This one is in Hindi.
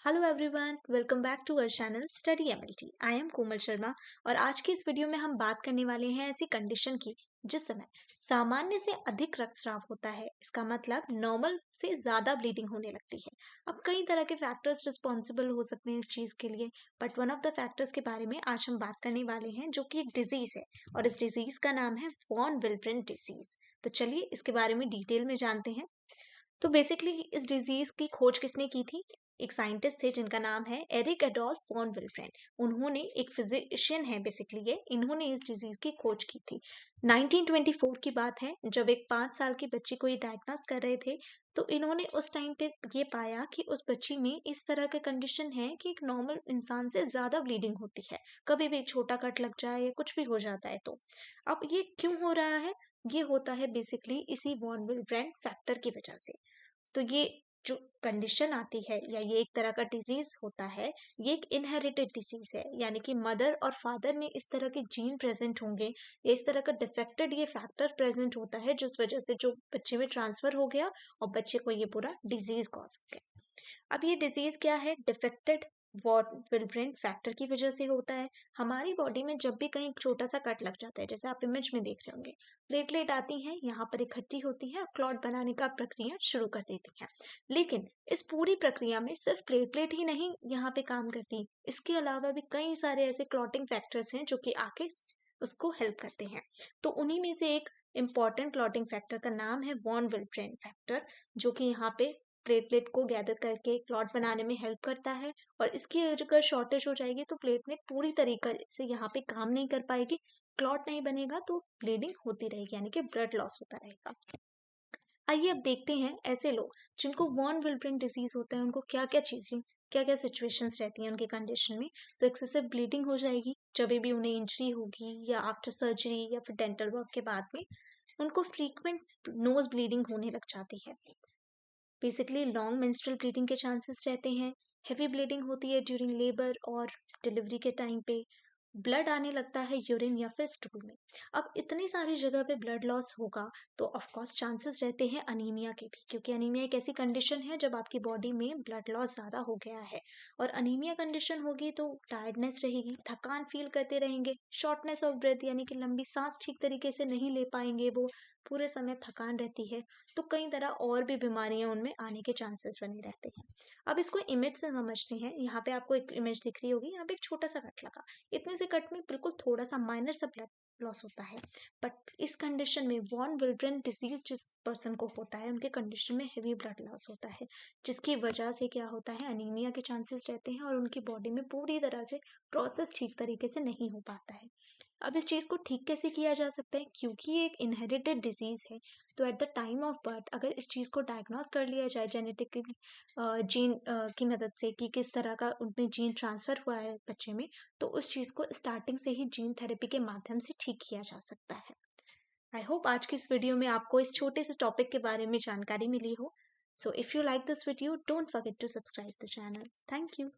Hello everyone, welcome back to our channel study MLT. I am Komal Sharma और आज की इस वीडियो में हम बात करने वाले हैं ऐसी कंडीशन की जिस समय सामान्य से अधिक रक्तस्राव होता है। इसका मतलब नॉर्मल से ज्यादा ब्लीडिंग होने लगती है। अब कई तरह के फैक्टर्स रिस्पॉन्सिबल हो सकते हैं इस चीज के लिए, but one of the factors के बारे में आज हम बात करने वाले हैं जो कि एक डिजीज है और इस डिजीज का नाम है वॉन विल्ब्रेंट डिजीज। तो चलिए इसके बारे में डिटेल में जानते हैं। तो बेसिकली इस डिजीज की खोज किसने की थी? एक साइंटिस्ट थे जिनका नाम है एरिक एडोल्फ वॉन विल्फ्रेंड। उन्होंने, एक फिजिशियन है बेसिकली ये, इन्होंने इस डिजीज की खोज की थी। 1924 की बात है, जब एक 5 साल की बच्ची को ये डायग्नोस कर रहे थे। तो इन्होंने उस टाइम पे ये पाया कि उस बच्ची में इस तरह का कंडीशन है कि एक नॉर्मल इंसान से ज्यादा ब्लीडिंग होती है। कभी भी एक छोटा कट लग जाए या कुछ भी हो जाता है तो अब ये क्यों हो रहा है? ये होता है बेसिकली इसी वॉन विल्ब्रेंट फैक्टर की वजह से। तो ये जो कंडीशन आती है या ये एक तरह का डिजीज होता है, ये एक इनहेरिटेड डिजीज है, यानी कि मदर और फादर में इस तरह के जीन प्रेजेंट होंगे या इस तरह का डिफेक्टेड ये फैक्टर प्रेजेंट होता है जिस वजह से जो बच्चे में ट्रांसफर हो गया और बच्चे को ये पूरा डिजीज कॉज हो गया। अब ये डिजीज क्या है? डिफेक्टेड वॉट विल्ब्रेन फैक्टर की वजह से होता है। हमारी बॉडी में जब भी कहीं छोटा सा कट लग जाता है, जैसे आप इमेज में देख रहे होंगे, प्लेटलेट आती हैं, यहाँ पर इकट्ठी होती हैं और क्लॉट बनाने का प्रक्रिया शुरू कर देती हैं। लेकिन इस पूरी प्रक्रिया में सिर्फ प्लेटलेट ही नहीं यहाँ पे काम करती, इसके अलावा भी कई सारे ऐसे क्लॉटिंग फैक्टर्स हैं जो कि आके उसको हेल्प करते हैं। तो उन्हीं में से एक इम्पॉर्टेंट क्लॉटिंग फैक्टर का नाम है वॉन विल्ब्रेन फैक्टर, जो कि यहाँ पे प्लेटलेट को गैदर करके क्लॉट बनाने में हेल्प करता है। और इसकी अगर शॉर्टेज हो जाएगी तो प्लेटलेट पूरी तरीके से यहाँ पे काम नहीं कर पाएगी, क्लॉट नहीं बनेगा तो ब्लीडिंग होती रहेगी, यानी कि ब्लड लॉस होता रहेगा। आइए अब देखते हैं ऐसे लोग जिनको वॉन विल्ब्रेंट डिजीज होता है उनको क्या क्या चीजें, क्या क्या सिचुएशंस रहती हैं उनकी कंडीशन में। तो एक्सेसिव ब्लीडिंग हो जाएगी जब भी उन्हें इंजरी होगी या आफ्टर सर्जरी या फिर डेंटल वर्क के बाद में। उनको फ्रीक्वेंट नोज ब्लीडिंग होने लग जाती है। बेसिकली लॉन्ग मेंस्ट्रुअल ब्लीडिंग के चांसेस रहते हैं। हेवी ब्लीडिंग होती है ड्यूरिंग लेबर और डिलीवरी के टाइम पे। ब्लड आने लगता है यूरिन या फिर स्टूल में। अब इतनी सारी जगह पे ब्लड लॉस होगा तो ऑफ कोर्स चांसेस रहते हैं अनीमिया के भी, क्योंकि अनीमिया एक ऐसी कंडीशन है जब आपकी बॉडी में ब्लड लॉस ज़्यादा हो गया है। और अनीमिया कंडीशन होगी तो टायर्डनेस रहेगी, थकान फील करते रहेंगे, शॉर्टनेस ऑफ ब्रेथ यानी कि लंबी सांस ठीक तरीके से नहीं ले पाएंगे, वो पूरे समय थकान रहती है। तो कई तरह और भी बीमारियां उनमें आने के चांसेस बने रहते हैं। अब इसको इमेज से समझते हैं। यहाँ पे आपको एक इमेज दिख रही होगी, यहाँ पे एक छोटा सा कट लगा, इतने से कट में बिल्कुल थोड़ा सा माइनर सा ब्लड लॉस होता है। बट इस कंडीशन में वॉन विल्ब्रेंट डिजीज जिस पर्सन को होता है उनके कंडीशन में हेवी ब्लड लॉस होता है, जिसकी वजह से क्या होता है, अनीमिया के चांसेस रहते हैं और उनकी बॉडी में पूरी तरह से प्रोसेस ठीक तरीके से नहीं हो पाता है। अब इस चीज़ को ठीक कैसे किया जा सकता है? क्योंकि ये एक इनहेरिटेड डिजीज है, तो at the time of birth अगर इस चीज़ को डायग्नोस कर लिया जाए जेनेटिकली, जीन की मदद से कि किस तरह का उनमें जीन ट्रांसफर हुआ है बच्चे में, तो उस चीज़ को स्टार्टिंग से ही जीन थेरेपी के माध्यम से ठीक किया जा सकता है। आई होप आज की इस वीडियो में आपको इस छोटे से टॉपिक के बारे में जानकारी मिली हो। So if you like this video, don't forget to subscribe the channel. Thank you.